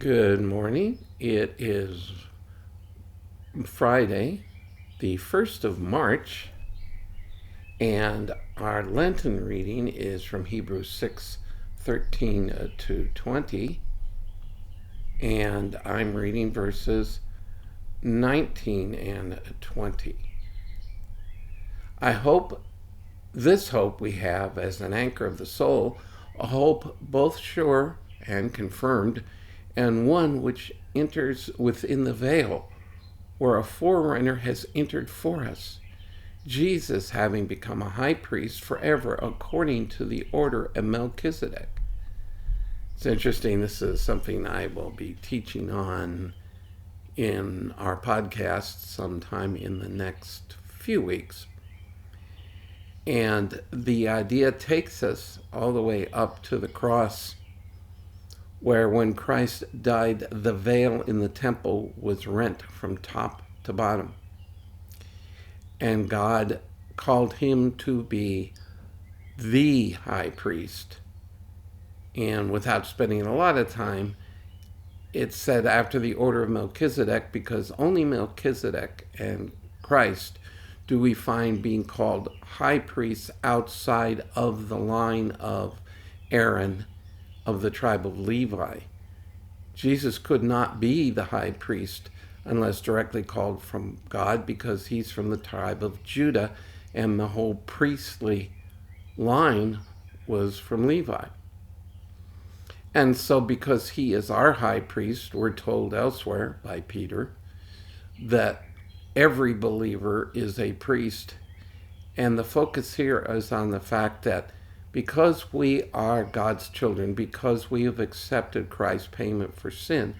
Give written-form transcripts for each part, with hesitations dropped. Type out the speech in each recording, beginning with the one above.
Good morning. It is Friday, the 1st of March, and our Lenten reading is from Hebrews 6:13 to 20, and I'm reading verses 19 and 20. I hope this hope we have as an anchor of the soul, a hope both sure and confirmed, and one which enters within the veil, where a forerunner has entered for us, Jesus having become a high priest forever according to the order of Melchizedek. It's interesting, this is something I will be teaching on in our podcast sometime in the next few weeks. And the idea takes us all the way up to the cross, where when Christ died, the veil in the temple was rent from top to bottom. And God called him to be the high priest. And without spending a lot of time, it said after the order of Melchizedek, because only Melchizedek and Christ do we find being called high priests outside of the line of Aaron of the tribe of Levi. Jesus could not be the high priest unless directly called from God, because he's from the tribe of Judah and the whole priestly line was from Levi. And so because he is our high priest, we're told elsewhere by Peter that every believer is a priest. And the focus here is on the fact that because we are God's children, because we have accepted Christ's payment for sin,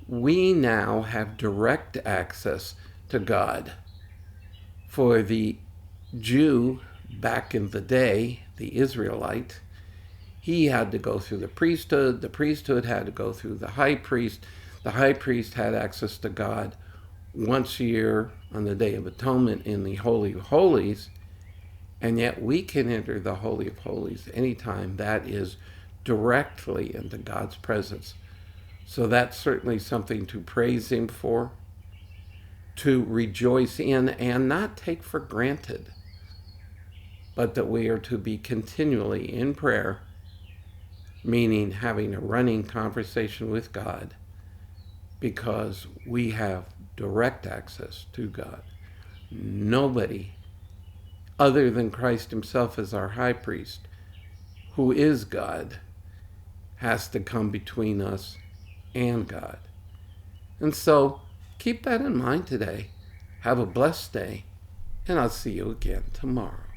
we now have direct access to God. For the Jew back in the day, the Israelite, he had to go through the priesthood had to go through the high priest had access to God once a year on the Day of Atonement in the Holy of Holies, and yet we can enter the Holy of Holies anytime. That is directly into God's presence. So that's certainly something to praise him for, to rejoice in, and not take for granted, but that we are to be continually in prayer, meaning having a running conversation with God, because we have direct access to God. Nobody other than Christ himself as our high priest, who is God, has to come between us and God. And so keep that in mind today. Have a blessed day, and I'll see you again tomorrow.